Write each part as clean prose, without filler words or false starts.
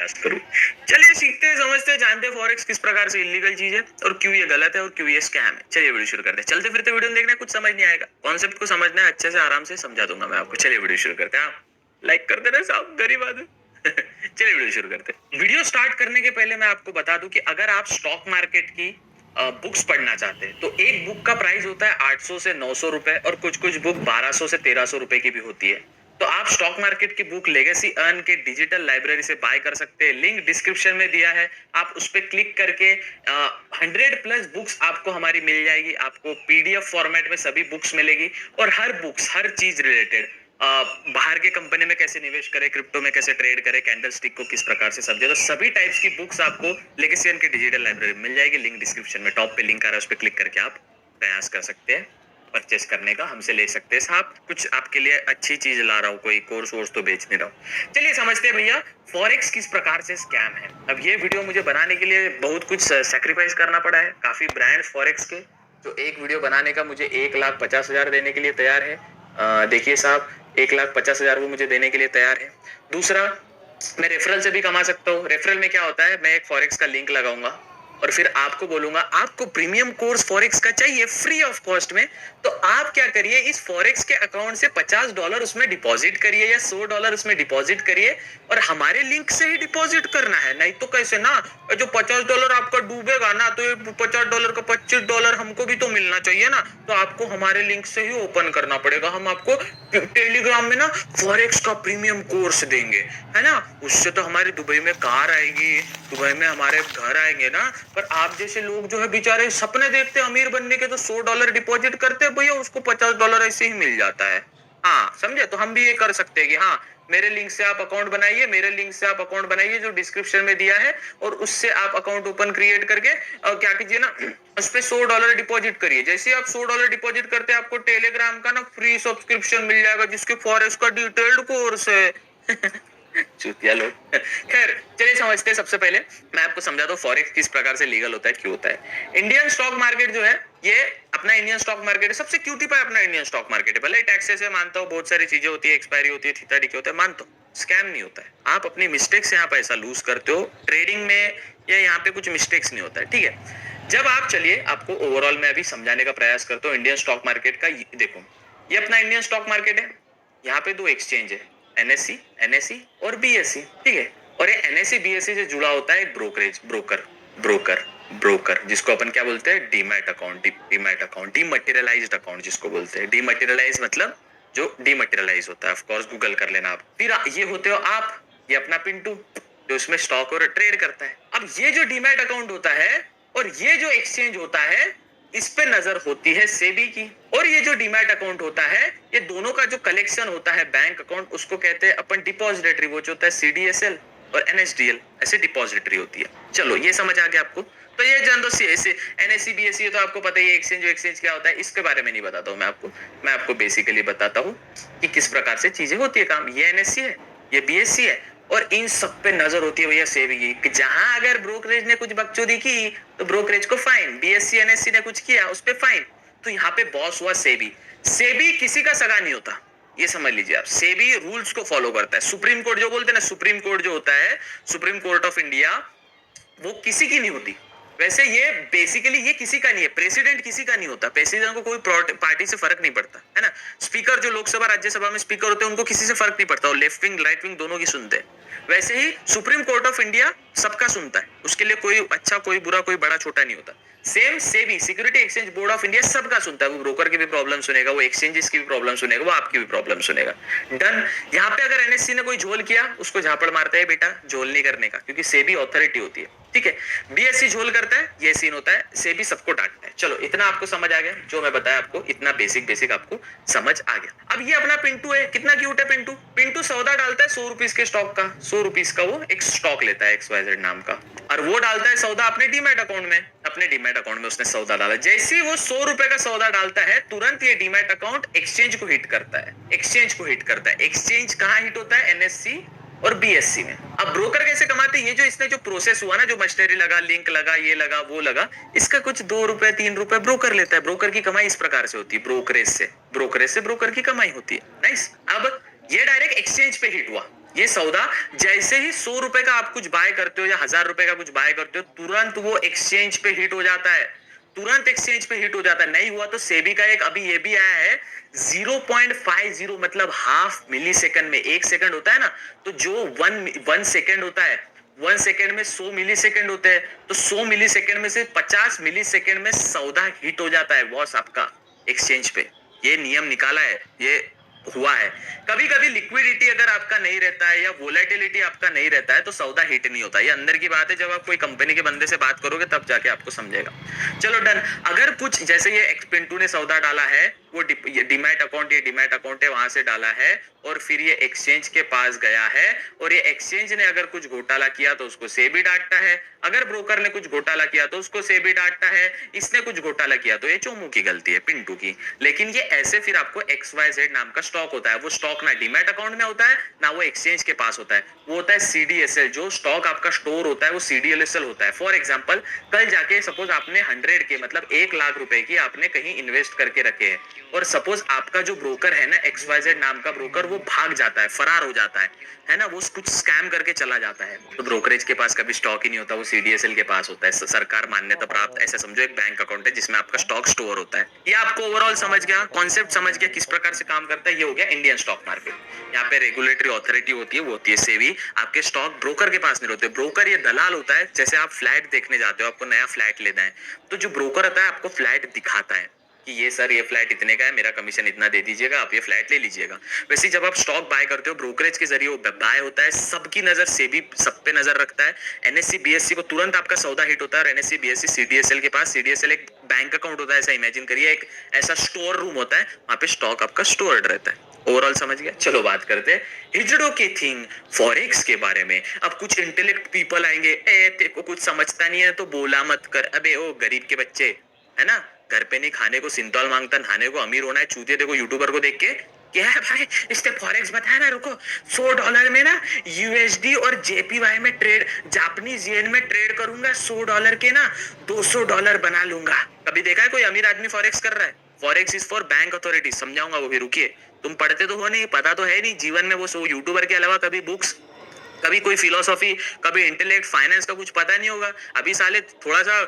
Podcast करूं। चलिए सीखते हैं, समझते हैं, जानते हैं फॉरेक्स किस प्रकार से इलीगल चीज है और क्यों ये गलत है और क्यों ये स्कैम है। चलिए वीडियो शुरू करते हैं। चलते फिरते वीडियो देखना, कुछ समझ नहीं आएगा, कॉन्सेप्ट को समझना है, अच्छे से आराम से समझा दूंगा मैं आपको। चलिए वीडियो शुरू करते हैं। लाइक कर देना साहब, गरीब आदमी। चलिए वीडियो शुरू करते हैं। वीडियो स्टार्ट करने के पहले मैं आपको बता दूं कि अगर आप स्टॉक मार्केट की बुक्स पढ़ना चाहते हैं तो एक बुक का प्राइस होता है 800 से 900 रुपए और कुछ कुछ बुक 1200 से 1300 रुपए की भी होती है। तो आप स्टॉक मार्केट की बुक लेगेसी अर्न के डिजिटल लाइब्रेरी से बाय कर सकते हैं। लिंक डिस्क्रिप्शन में दिया है, आप उस पर क्लिक करके 100+ बुक्स आपको हमारी मिल जाएगी। आपको पीडीएफ फॉर्मेट में सभी बुक्स मिलेगी और हर चीज रिलेटेड, बाहर के कंपनी में कैसे निवेश करें, क्रिप्टो में कैसे ट्रेड करें, कैंडल स्टिक को किस प्रकार से समझे, तो सभी टाइप्स की बुक्स आपको लेगेसी अर्न की डिजिटल लाइब्रेरी में मिल जाएगी। लिंक डिस्क्रिप्शन में टॉप पे लिंक आ रहा है, उस पर क्लिक करके आप प्रयास कर सकते हैं परचेस करने का, हमसे ले सकते हैं। साहब कुछ आपके लिए अच्छी चीज ला रहा हूँ, कोई कोर्स वोर्स तो बेच नहीं रहा हूँ। चलिए समझते हैं भैया फॉरेक्स किस प्रकार से स्कैम है। अब ये वीडियो मुझे बनाने के लिए बहुत कुछ सैक्रिफाइस करना पड़ा है। काफी ब्रांड्स फॉरेक्स के जो एक वीडियो बनाने का मुझे 1,50,000 देने के लिए तैयार है। देखिए साहब, 1,50,000 वो मुझे देने के लिए तैयार है। दूसरा, मैं रेफरल से भी कमा सकता हूँ। रेफरल में क्या होता है, मैं एक फॉरेक्स का लिंक लगाऊंगा और फिर आपको बोलूंगा आपको प्रीमियम कोर्स फॉरेक्स का चाहिए फ्री ऑफ कॉस्ट में, तो आप क्या करिए, इस फॉरेक्स के अकाउंट से $50 उसमें डिपॉजिट करिए या $100 उसमें डिपॉजिट करिए और हमारे लिंक से ही डिपॉजिट करना है। नहीं तो कैसे ना, जो $50 आपका डूबेगा ना, तो ये $50 का $25 हमको भी तो मिलना चाहिए ना। तो आपको हमारे लिंक से ही ओपन करना पड़ेगा। हम आपको टेलीग्राम में ना फॉरेक्स का प्रीमियम कोर्स देंगे, है ना। उससे तो हमारी दुबई में कार आएगी, दुबई में हमारे घर आएंगे ना। पर आप जैसे लोग जो है बेचारे सपने देखते अमीर बनने के, तो $100 डिपॉजिट करते हैं भैया, उसको $50 ऐसे ही मिल जाता है। हाँ समझे, तो हम भी ये कर सकते हैं कि हाँ मेरे लिंक से आप अकाउंट बनाइए, मेरे लिंक से आप अकाउंट बनाइए जो डिस्क्रिप्शन में दिया है, और उससे आप अकाउंट ओपन क्रिएट करके क्या कीजिए ना, उस पे $100 डिपॉजिट करिए। जैसे आप $100 डिपॉजिट करते हैं, आपको टेलीग्राम का ना फ्री सब्सक्रिप्शन मिल जाएगा जिसके फॉरेक्स का डिटेल्ड कोर्स है। चूतिया लोग। खैर चलिए समझते हैं। सबसे पहले मैं आपको समझा दूं फॉरेक्स किस प्रकार से लीगल होता है, क्यों होता है। इंडियन स्टॉक मार्केट जो है, ये अपना इंडियन स्टॉक मार्केट है, सबसे क्यूटी पाई अपना इंडियन स्टॉक मार्केट है। भले टैक्सेस है, मानता हूँ, बहुत सारी चीजें होती है, एक्सपायरी होती है, थीता डिके होता है, मानता हूँ, स्कैम नहीं होता है। आप अपनी मिस्टेक से यहाँ पैसा लूज करते हो ट्रेडिंग में, या यहाँ पे कुछ मिस्टेक्स नहीं होता है, ठीक है। जब आप, चलिए आपको ओवरऑल में अभी समझाने का प्रयास करता हूँ इंडियन स्टॉक मार्केट का। देखो ये अपना इंडियन स्टॉक मार्केट है, यहाँ पे 2 एक्सचेंज है, एनएससी और बीएससी, ठीक है। और ये एनएससी बीएससी से जुड़ा होता है एक ब्रोकरेज, ब्रोकर जिसको अपन क्या बोलते हैं, डीमैट अकाउंट, डीमैटेरियलाइज्ड अकाउंट जिसको बोलते हैं। डीमैटेरियलाइज मतलब जो डीमैटेरियलाइज होता है, ऑफ कोर्स गूगल कर लेना आप। फिर ये होते हो आप, ये अपना पिंटू जो इसमें स्टॉक और ट्रेड करता है। अब ये जो डीमैट अकाउंट होता है और ये जो एक्सचेंज होता है, इस पे नजर होती है सेबी की। और ये जो डीमैट अकाउंट होता है, ये दोनों का जो कलेक्शन होता है बैंक अकाउंट, उसको कहते हैं अपन डिपॉजिटरी, वो जो होता है सीडीएसएल और एनएसडीएल, ऐसे डिपॉजिटरी होती है। चलो ये समझ आ गया आपको। तो ये जान दो एनएससी बीएससी, तो आपको पता ही है एक्सचेंज क्या होता है, इसके बारे में नहीं बताता हूँ मैं आपको बेसिकली बताता हूँ कि किस प्रकार से चीजें होती है काम। ये एनएससी है, ये बीएससी है, और इन सब पे नजर होती है भैया सेबी की, कि जहां अगर ब्रोकरेज ने कुछ बकचोदी की तो ब्रोकरेज को फाइन, बीएससी एनएससी ने कुछ किया उस पे फाइन। तो यहाँ पे बॉस हुआ सेबी। सेबी किसी का सगा नहीं होता, ये समझ लीजिए आप। सेबी रूल्स को फॉलो करता है। सुप्रीम कोर्ट जो बोलते हैं ना, सुप्रीम कोर्ट जो होता है, सुप्रीम कोर्ट ऑफ इंडिया, वो किसी की नहीं होती। वैसे ये बेसिकली ये किसी का नहीं है, प्रेसिडेंट किसी का नहीं होता, प्रेसिडेंट को कोई पार्टी से फर्क नहीं पड़ता, है ना। स्पीकर जो लोकसभा राज्यसभा में स्पीकर होते हैं, उनको किसी से फर्क नहीं पड़ता, वो लेफ्ट विंग राइट विंग दोनों की सुनते हैं। वैसे ही सुप्रीम कोर्ट ऑफ इंडिया सबका सुनता है, उसके लिए कोई अच्छा कोई बुरा कोई बड़ा छोटा नहीं होता। Same SEBI security exchange board of India सबका सुनता है, वो ब्रोकर की भी प्रॉब्लम सुनेगा, वो एक्सचेंजेस की भी प्रॉब्लम सुनेगा, वो आपकी भी प्रॉब्लम सुनेगा। डन। यहाँ पे अगर एनएससी ने कोई झोल किया, उसको झापड़ मारता है बेटा, झोल नहीं करने का, क्योंकि सेबी ऑथोरिटी होती है, ठीक है। बीएससी झोल करता है, ये सीन होता है, सेबी सबको डांटता है। चलो इतना आपको समझ आ गया, जो मैं बताया आपको इतना बेसिक आपको समझ आ गया। अब ये अपना पिंटू है, कितना क्यूट है पिंटू। पिंटू सौदा डालता है 100 रुपीज के स्टॉक का, 100 रुपीज का वो एक स्टॉक लेता है XYZ नाम का, और वो डालता है सौदा अपने डीमैट अकाउंट में। अपने डीमैट अकाउंट में उसने सौदा डाला, जैसे ही वो 100 रुपए का सौदा डालता है, तुरंत ये डीमैट अकाउंट एक्सचेंज को हिट करता है। एक्सचेंज कहाँ हिट होता है, एनएससी और बीएससी में। अब ब्रोकर कैसे कमाते हैं, ये जो इसने जो प्रोसेस हुआ ना, जो मशीनरी लगा, लिंक लगा, ये लगा वो लगा, इसका कुछ 2 रुपए 3 रुपए ब्रोकर लेता है। ब्रोकर की कमाई इस प्रकार से होती है, ब्रोकरेज से ब्रोकर की कमाई होती है। नाइस। अब ये डायरेक्ट एक्सचेंज पे हिट हुआ, ये सौदा जैसे ही 100 रुपए का आप कुछ बाय करते हो या 1000 रुपए का कुछ बाय करते हो, तुरंत वो एक्सचेंज पे हिट हो जाता है, तुरंत एक्सचेंज पे हिट हो जाता है। नहीं हुआ तो सेबी का एक अभी ये भी आया है, 0.50 मतलब हाफ मिली सेकंड में, 1 सेकंड होता है ना, तो जो वन सेकंड होता है, 1 सेकंड में 100 मिली सेकंड होते हैं, तो 100 मिली सेकंड में से 50 मिली सेकंड में सौदा हिट हो जाता है बॉस आपका एक्सचेंज पे। ये नियम निकाला है, ये हुआ है। कभी कभी लिक्विडिटी अगर आपका नहीं रहता है या वोलेटिलिटी आपका नहीं रहता है तो सौदा हिट नहीं होता। ये अंदर की बात है, जब आप कोई कंपनी के बंदे से बात करोगे तब जाके आपको समझेगा। चलो डन। अगर कुछ जैसे ये पिंटू ने सौदा डाला है, वो डीमैट अकाउंट, ये डीमैट अकाउंट है, वहां से डाला है और फिर ये एक्सचेंज के पास गया है, और ये एक्सचेंज ने अगर कुछ घोटाला किया तो उसको सेबी डांटता है, अगर ब्रोकर ने कुछ घोटाला किया तो उसको सेबी डांटता है, इसने कुछ घोटाला किया तो ये चोमू की गलती है, पिंटू की। लेकिन ये ऐसे फिर आपको XYZ नाम का स्टॉक होता है, वो स्टॉक ना डीमैट अकाउंट में होता है ना वो एक्सचेंज के पास होता है, वो होता है CDSL। जो स्टॉक आपका स्टोर होता है वो CDSL होता है। फॉर एग्जाम्पल, कल जाके सपोज आपने 100 के मतलब 1 लाख रुपए की आपने कहीं इन्वेस्ट करके रखे हैं, और सपोज आपका जो ब्रोकर है ना, XYZ नाम का ब्रोकर, वो भाग जाता है, फरार हो जाता है ना, वो कुछ स्कैम करके चला जाता है, तो ब्रोकरेज के पास कभी स्टॉक ही नहीं होता, वो CDSL के पास होता है, सरकार मान्यता प्राप्त, ऐसा समझो एक बैंक अकाउंट है जिसमें आपका स्टॉक स्टोर होता है। ये आपको ओवरऑल समझ गया, कॉन्सेप्ट समझ गया किस प्रकार से काम करता है। ये हो गया इंडियन स्टॉक मार्केट। यहाँ पे रेगुलेटरी अथॉरिटी होती है, वो होती है सेबी। आपके स्टॉक ब्रोकर के पास नहीं होते, ब्रोकर ये दलाल होता है। जैसे आप फ्लैट देखने जाते हो, आपको नया फ्लैट लेना है, तो जो ब्रोकर होता है आपको फ्लैट दिखाता है कि ये सर ये फ्लैट इतने का है, मेरा कमीशन इतना दे दीजिएगा, आप ये फ्लैट ले लीजिएगा। वैसे जब आप स्टॉक बाय करते हो ब्रोकरेज के जरिए, वो बाय होता है, सबकी नजर सेबी सब पे नजर रखता है। NSE BSE को तुरंत आपका सौदा हिट होता है, और NSE BSE CDSL के पास, CDSL एक बैंक अकाउंट होता है, ऐसा इमेजिन करिए, एक ऐसा स्टोर रूम होता है, वहां पे स्टॉक आपका स्टोर्ड रहता है। ओवरऑल समझ गया। चलो बात करते हैं हिजड़ों की थिंग फॉरेक्स के बारे में। अब कुछ इंटेलेक्ट पीपल आएंगे, ए तेरे को कुछ समझता नहीं है तो बोला मत कर। अबे ओ गरीब के बच्चे, है ना, घर पे नहीं खाने को सिंतौल मांगता, नहाने को अमीर होना है, चूतिया देखो यूट्यूबर को देख के। क्या है भाई, इसने फॉरेक्स बताया ना, रुको, $100 में ना USD और JPY में ट्रेड, जापानीज येन में ट्रेड करूंगा, $100 के ना $200 बना लूंगा। कभी देखा है कोई अमीर आदमी फॉरेक्स कर रहा है? Forex is for bank authority, समझाऊंगा वो भी, रुकिए। तुम पढ़ते तो हो नहीं, पता तो है नहीं जीवन में, वो सो यूट्यूबर के अलावा कभी बुक्स, कभी कोई फिलोसॉफी, कभी इंटेलेक्ट, फाइनेंस का कुछ पता नहीं होगा। अभी साले थोड़ा सा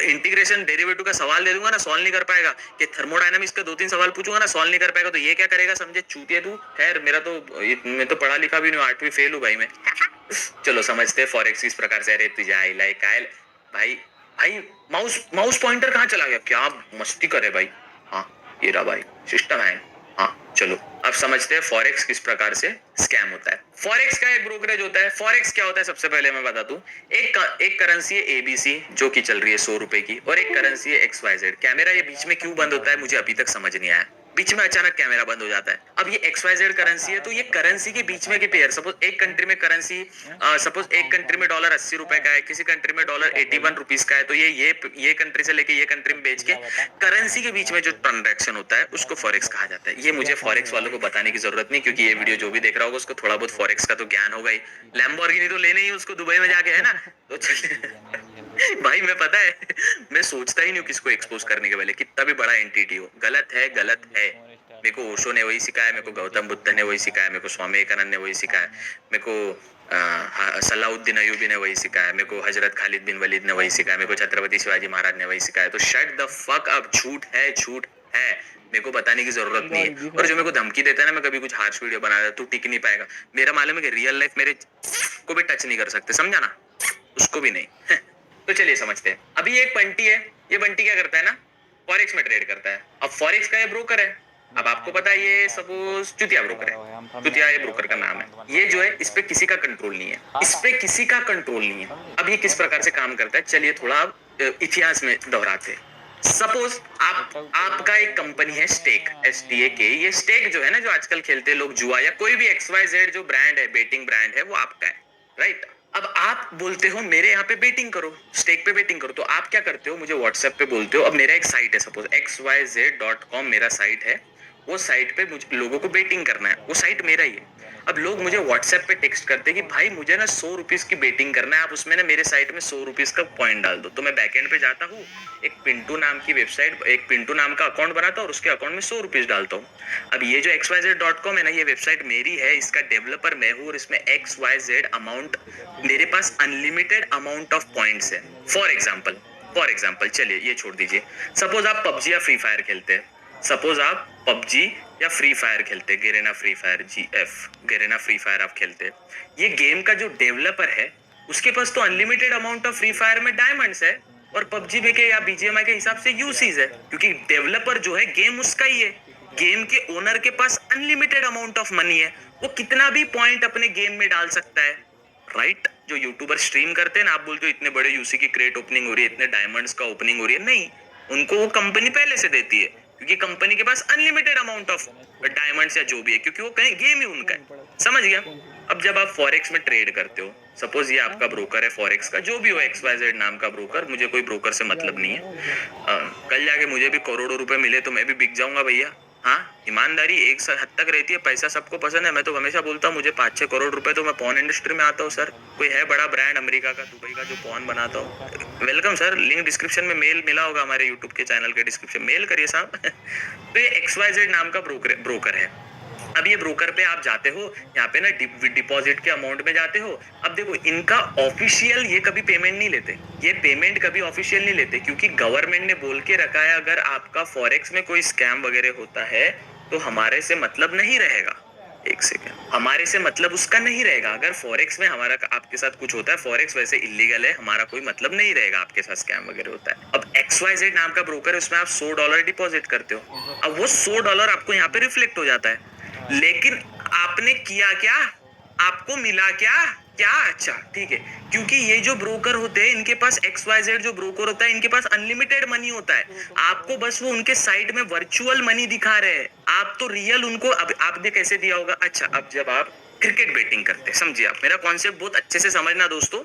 इंटीग्रेशन डेरिवेटिव का सवाल दे दूंगा ना, सॉल्व नहीं कर पाएगा। कि थर्मोडायनामिक्स का 2-3 सवाल पूछूंगा ना, सॉल्व नहीं कर पाएगा, तो ये क्या करेगा समझे, चूतिया तू। खैर मेरा तो, मैं तो पढ़ा लिखा भी नहीं, 8वीं फेल हूँ भाई मैं। चलो समझते हैं फॉरेक्स किस प्रकार से। अरे तुझे आई लाइक आयल भाई, भाई माउस माउस पॉइंटर कहाँ चला गया, क्या मस्ती करे भाई। हाँ ये रहा भाई, सिस्टम है। हाँ चलो अब समझते हैं फॉरेक्स किस प्रकार से स्कैम होता है। फॉरेक्स का एक ब्रोकरेज होता है। फॉरेक्स क्या होता है, सबसे पहले मैं बता दूं, एक करेंसी है ABC जो कि चल रही है 100 रुपए की, और एक करेंसी है XYZ। कैमरा ये बीच में क्यों बंद होता है मुझे अभी तक समझ नहीं आया, बीच में अचानक कैमरा बंद हो जाता है। अब ये XYZ करेंसी है, तो ये करेंसी के बीच में के पेयर, सपोज एक कंट्री में करेंसी, सपोज एक कंट्री में डॉलर 80 रुपए का है, किसी कंट्री में डॉलर 81 रुपीज का है, तो ये कंट्री से लेके ये कंट्री में बेच के करेंसी के बीच में जो ट्रांजैक्शन होता है उसको फॉरेक्स कहा जाता है। ये मुझे फॉरेक्स वालों को बताने की जरूरत नहीं, क्योंकि ये वीडियो जो भी देख रहा होगा उसको थोड़ा बहुत फॉरेक्स का तो ज्ञान होगा ही। लैम्बोर्गिनी तो लेने ही उसको दुबई में जाके, है ना, तो चलिए भाई मैं पता है, मैं सोचता ही नहीं हूँ किसको एक्सपोज करने के पहले, कितना भी बड़ा एंटिटी हो। गलत है, गलत है। मेरे को ओशो ने वही सिखाया, मेरे को गौतम बुद्ध ने वही सिखाया, मेरे को स्वामी विवेकानंद ने वही सिखाया, मेरे को सलाउद्दीन अयूबी ने वही सिखाया, मेरे को हजरत खालिद बिन वलीद ने वही सिखाया, मेरे को छत्रपति शिवाजी महाराज ने वही सिखाया। तो शट द फक अप, झूठ है, झूठ है, मेरे को बताने की जरूरत नहीं है। और जो मेरे को धमकी देता है ना, मैं कभी कुछ हार्श वीडियो बना रहा, तू टिक नहीं पाएगा, मेरा मालूम है कि रियल लाइफ मेरे को भी टच नहीं कर सकते, समझा ना, उसको भी नहीं। तो चलिए समझते हैं। अभी एक बंटी है, ये बंटी क्या करता है ना, फॉरेक्स में ट्रेड करता है। अब फॉरेक्स का ये ब्रोकर है। अब आपको पता है ये सपोज चुतिया ब्रोकर है, चुतिया ये ब्रोकर का नाम है। ये जो है इस पे किसी का कंट्रोल नहीं है, इस पे किसी का कंट्रोल नहीं है। अब ये किस प्रकार से काम करता है, चलिए थोड़ा इतिहास में दोहराते हैं। सपोज आपका एक कंपनी है स्टेक, STAK। ये स्टेक जो है ना, जो आजकल खेलते हैं लोग जुआ, या कोई भी XYZ जो ब्रांड है, बेटिंग ब्रांड है, वो आपका है, राइट। अब आप बोलते हो मेरे यहाँ पे बेटिंग करो, स्टेक पे बेटिंग करो, तो आप क्या करते हो, मुझे व्हाट्सएप पे बोलते हो। अब मेरा एक साइट है, सपोज xyz.com मेरा साइट है, वो साइट पे मुझे लोगों को बेटिंग करना है, वो साइट मेरा ही है। अब लोग मुझे व्हाट्सएप पे टेक्स्ट करते हैं कि भाई मुझे ना 100 रुपीज की बेटिंग करना है, आप उसमें ना मेरे साइट में 100 रुपीज का पॉइंट डाल दो। तो मैं बैकएंड पे जाता हूँ, एक पिंटू नाम की वेबसाइट, एक पिंटू नाम का अकाउंट बनाता हूँ और उसके अकाउंट में 100 रुपीज डालता हूँ। अब ये जो xyz.com है ना, ये वेबसाइट मेरी है, इसका डेवलपर मैं हूँ और इसमें XYZ अमाउंट, मेरे पास अनलिमिटेड अमाउंट ऑफ पॉइंट्स है। फॉर एग्जाम्पल चलिए ये छोड़ दीजिए, सपोज आप पबजी या फ्री फायर खेलते हैं, सपोज आप पबजी या फ्री फायर खेलते, Garena free fire Garena free fire आप खेलते, ये गेम का जो डेवलपर है उसके पास तो unlimited amount of free fire में डायमंड्स है और पबजी में के या बीजीएमआई के हिसाब से यूसीज है, क्योंकि डेवलपर जो है गेम उसका ही है। गेम के ओनर के पास अनलिमिटेड अमाउंट ऑफ मनी है, वो कितना भी पॉइंट अपने गेम में डाल सकता है, राइट? जो यूट्यूबर स्ट्रीम करते हैं ना, आप बोलते हो इतने बड़े यूसी की क्रेट ओपनिंग हो रही है, इतने डायमंड्स का ओपनिंग हो रही है, नहीं, उनको वो कंपनी पहले से देती है, क्योंकि कंपनी के पास अनलिमिटेड अमाउंट ऑफ डायमंड्स या जो भी है, क्योंकि वो कहीं गेम ही उनका है। समझ गया? अब जब आप फॉरेक्स में ट्रेड करते हो, सपोज ये आपका ब्रोकर है फॉरेक्स का, जो भी हो, XYZ नाम का ब्रोकर, मुझे कोई ब्रोकर से मतलब नहीं है। कल जाके मुझे भी करोड़ों रुपए मिले तो मैं भी बिक जाऊंगा भैया। हाँ, ईमानदारी एक हद तक रहती है, पैसा सबको पसंद है। मैं तो हमेशा बोलता हूँ मुझे 5-6 करोड़ रुपए तो मैं पॉर्न इंडस्ट्री में आता हूँ सर। कोई है बड़ा ब्रांड अमेरिका का, दुबई का, जो पॉर्न बनाता हूँ, वेलकम सर। लिंक डिस्क्रिप्शन में, मेल मिला होगा हमारे यूट्यूब के चैनल के डिस्क्रिप्शन, मेल करिए साहब। तो ये XYZ नाम का ब्रोकर है। अब ये ब्रोकर पे आप जाते हो, यहाँ पे ना डिपॉजिट के अमाउंट में जाते हो। अब देखो, इनका ऑफिशियल ये कभी पेमेंट नहीं लेते, ये पेमेंट कभी ऑफिशियल नहीं लेते, क्योंकि गवर्नमेंट ने बोल के रखा है अगर आपका फॉरेक्स में कोई स्कैम वगैरह होता है तो हमारे से मतलब नहीं रहेगा। एक सेकेंड, हमारे से मतलब उसका नहीं रहेगा। अगर फॉरेक्स में हमारा आपके साथ कुछ होता है, फॉरेक्स वैसे इलीगल है, हमारा कोई मतलब नहीं रहेगा, आपके साथ स्कैम वगैरह होता है। अब XYZ नाम का ब्रोकर है, उसमें आप $100 डिपॉजिट करते हो। अब वो $100 आपको यहाँ पे रिफ्लेक्ट हो जाता है, लेकिन आपने किया क्या, आपको मिला क्या क्या? अच्छा ठीक है, क्योंकि ये जो ब्रोकर होते हैं इनके पास, XYZ जो ब्रोकर होता है इनके पास अनलिमिटेड मनी होता है। आपको बस वो उनके साइड में वर्चुअल मनी दिखा रहे हैं, आप तो रियल उनको। अब आपने कैसे दिया होगा? अच्छा, अब जब आप क्रिकेट बेटिंग करते हैं, समझिए आप मेरा कॉन्सेप्ट बहुत अच्छे से समझना दोस्तों,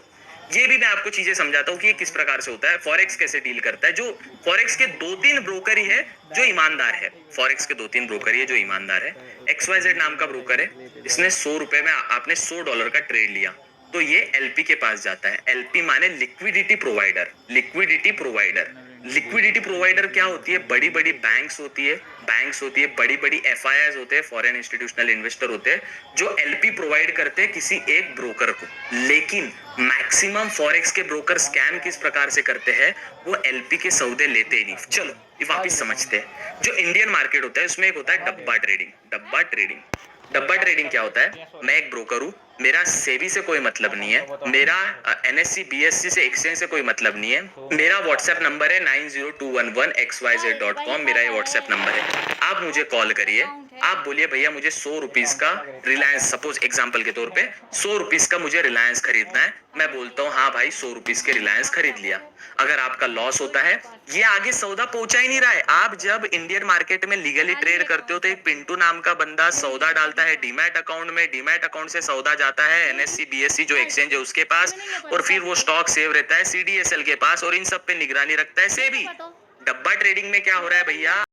ये भी मैं आपको चीजें समझाता हूँ कि ये किस प्रकार से होता है, फॉरेक्स कैसे डील करता है। जो फॉरेक्स के 2-3 ब्रोकर ही है जो ईमानदार है, फॉरेक्स के 2-3 ब्रोकर ही है जो ईमानदार है। XYZ नाम का ब्रोकर है, इसने $100 में, आपने $100 का ट्रेड लिया तो ये LP के पास जाता है। LP माने लिक्विडिटी प्रोवाइडर। लिक्विडिटी प्रोवाइडर क्या होती है? बड़ी बड़ी बैंक्स होती है, बड़ी बड़ी FIIs होते हैं, फॉरेन इंस्टीट्यूशनल इन्वेस्टर होते हैं, जो LP प्रोवाइड करते हैं किसी एक ब्रोकर को। लेकिन मैक्सिमम फॉरेक्स के ब्रोकर स्कैम किस प्रकार से करते हैं? वो LP के सौदे लेते ही नहीं। चलो ये वापिस समझते हैं। जो इंडियन मार्केट होता है उसमें एक होता है डब्बा ट्रेडिंग क्या होता है? मैं एक ब्रोकर हूँ, मेरा सेबी से कोई मतलब नहीं है, मेरा NSE BSE से एक्सचेंज से कोई मतलब नहीं है। मेरा व्हाट्सएप नंबर है 902111xyz.com, मेरा ये व्हाट्सएप नंबर है। आप मुझे कॉल करिए, आप बोलिए भैया मुझे 100 रुपीज का रिलायंस, सपोज एग्जाम्पल के तौर पे 100 रुपीज का मुझे रिलायंस खरीदना है। मैं बोलता हूँ हाँ भाई 100 रुपीज के रिलायंस खरीद लिया। अगर आपका लॉस होता है, ये आगे सौदा पहुंचा ही नहीं रहा है। आप जब इंडियन मार्केट में लीगली ट्रेड करते हो तो एक पिंटू नाम का बंदा सौदा डालता है डीमैट अकाउंट में, डीमैट अकाउंट से सौदा जाता है NSE BSE जो एक्सचेंज है उसके पास, और फिर वो स्टॉक सेव रहता है CDSL के पास, और इन सब पे निगरानी रखता है सेबी। डब्बा ट्रेडिंग में क्या हो रहा है भैया?